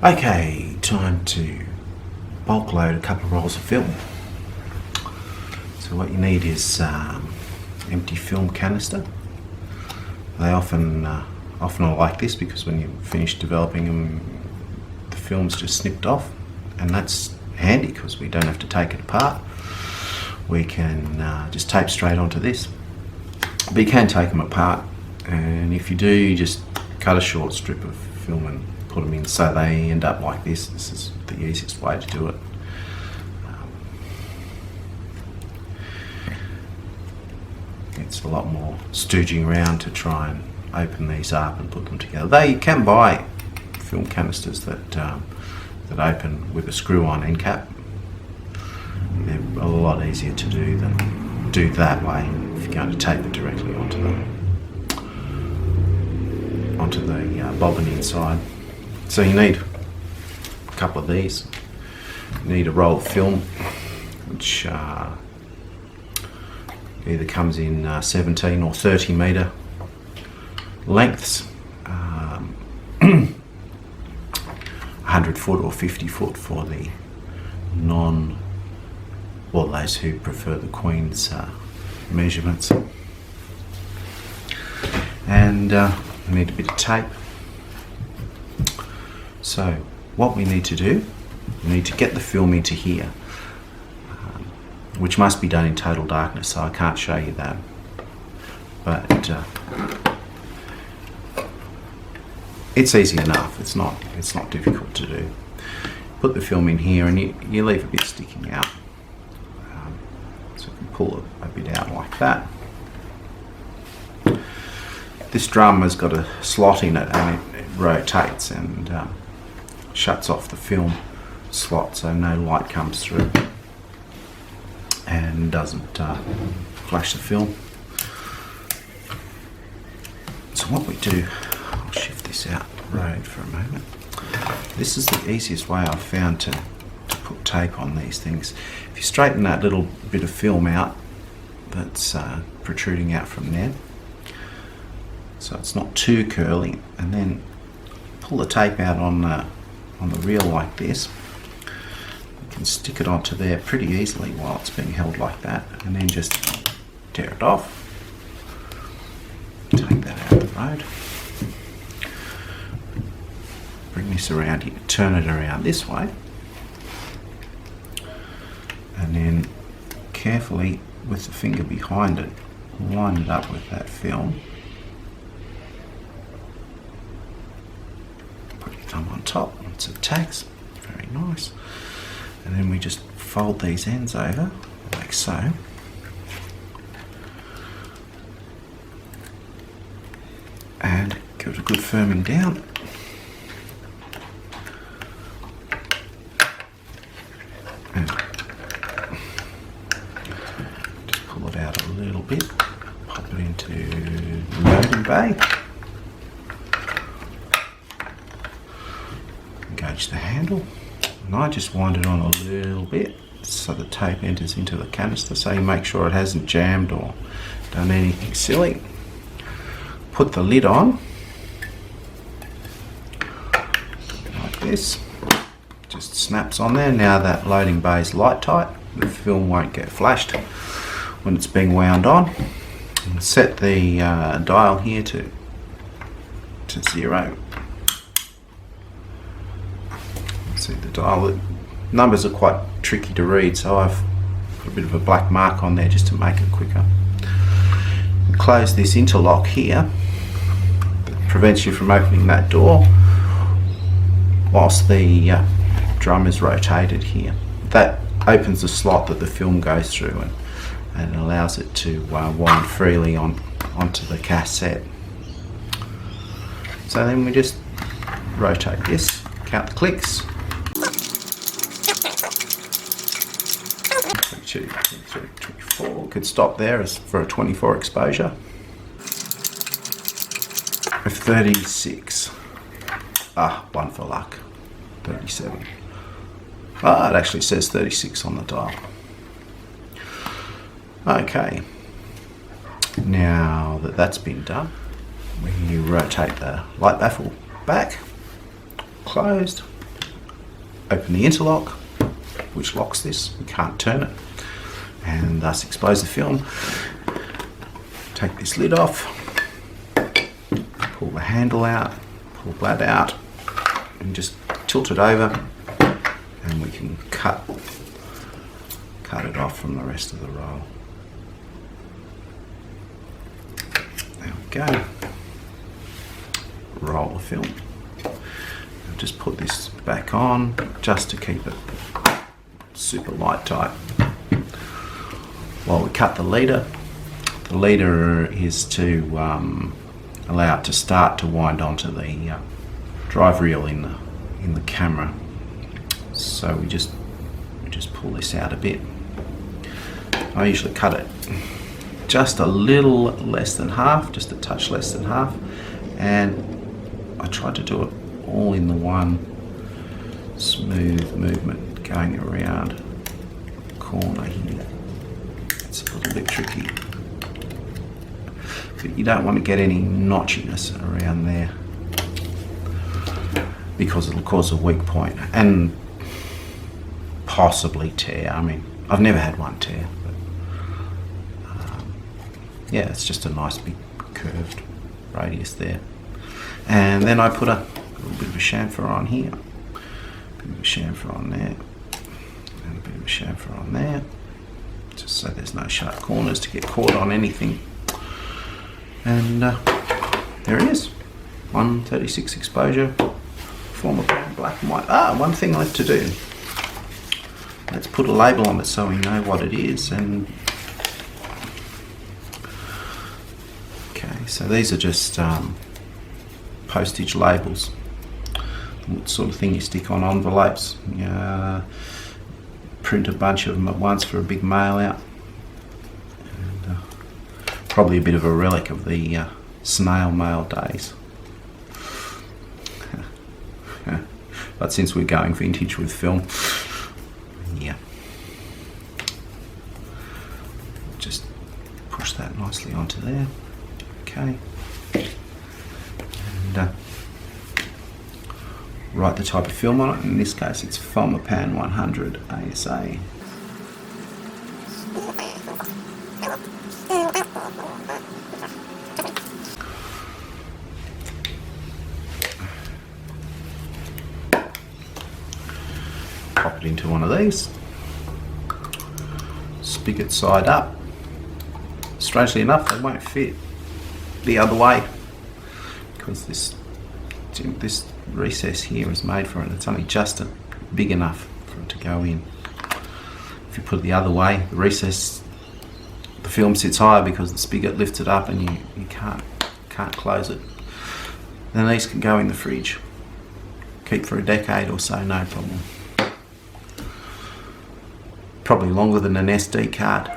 Okay, time to bulk load a couple of rolls of film. So what you need is empty film canister. They often are like this because when you finish developing them, the film's just snipped off, and that's handy because we don't have to take it apart. We can just tape straight onto this. But you can take them apart, and if you do, you just cut a short strip of film and put them in so they end up like this. This is the easiest way to do it. It's a lot more stooging around to try and open these up and put them together. They can buy film canisters that open with a screw-on end cap. They're a lot easier to do than do that way if you're going to tape it directly onto the bobbin inside. So you need a couple of these. You need a roll of film, which either comes in 17 or 30 metre lengths, 100 foot or 50 foot for the those who prefer the Queen's measurements. And we need a bit of tape. So what we need to do, we need to get the film into here, which must be done in total darkness, so I can't show you that. But it's easy enough. It's not difficult to do. Put the film in here, and you leave a bit sticking out. So you can pull a bit out like that. This drum has got a slot in it, and it rotates and shuts off the film slot, so no light comes through and doesn't flash the film. So what we do, I'll shift this out the road for a moment. This is the easiest way I've found to put tape on these things. If you straighten that little bit of film out that's protruding out from there, so it's not too curly, and then pull the tape out on the reel like this. You can stick it onto there pretty easily while it's being held like that, and then just tear it off. Take that out of the road. Bring this around here, turn it around this way, and then carefully with the finger behind it, line it up with that film. Put your thumb on top once it tacks, very nice. And then we just fold these ends over like so. And give it a good firming down. And just pull it out a little bit, pop it into the loading bay. Engage the handle. And I just wind it on a little bit so the tape enters into the canister, so you make sure it hasn't jammed or done anything silly. Put the lid on like this, just snaps on there. Now that loading bay is light tight, the film won't get flashed when it's being wound on. And set the dial here to 0. See the dial, the numbers are quite tricky to read, so I've put a bit of a black mark on there just to make it quicker. Close this interlock here, that prevents you from opening that door whilst the drum is rotated here. That opens the slot that the film goes through, and allows it to wind freely onto the cassette. So then we just rotate this, count the clicks. 22, 23, 24. Could stop there as for a 24 exposure. 36. One for luck. 37. It actually says 36 on the dial. Okay. Now that that's been done, we rotate the light baffle back, closed, open the interlock, which locks this. We can't turn it, and thus expose the film. Take this lid off, pull the handle out, pull that out, and just tilt it over, and we can cut it off from the rest of the roll. There we go. Roll the film. I'll just put this back on just to keep it super light tight. While we cut the leader is to allow it to start to wind onto the drive reel in the camera. So we just pull this out a bit. I usually cut it just a little less than half, just a touch less than half, and I try to do it all in the one smooth movement going around the corner here. It's a little bit tricky, but you don't want to get any notchiness around there because it'll cause a weak point and possibly tear. I mean, I've never had one tear, but yeah, it's just a nice big curved radius there. And then I put a little bit of a chamfer on here, a bit of a chamfer on there, and a bit of a chamfer on there, just so there's no sharp corners to get caught on anything. And there it is, 136 exposure, fomapan, black and white. One thing left to do. Let's put a label on it so we know what it is. And okay, so these are just postage labels, what sort of thing you stick on envelopes. Print a bunch of them at once for a big mail out. And, probably a bit of a relic of the snail mail days. But since we're going vintage with film, yeah, just push that nicely onto there. Okay, and write the type of film on it. In this case, it's fomapan 100 ASA. Pop it into one of these. Spigot side up. Strangely enough, they won't fit the other way because this recess here is made for it. It's only just big enough for it to go in. If you put it the other way, the recess, the film sits higher because the spigot lifts it up and you can't close it. Then these can go in the fridge. Keep for a decade or so, no problem. Probably longer than an SD card.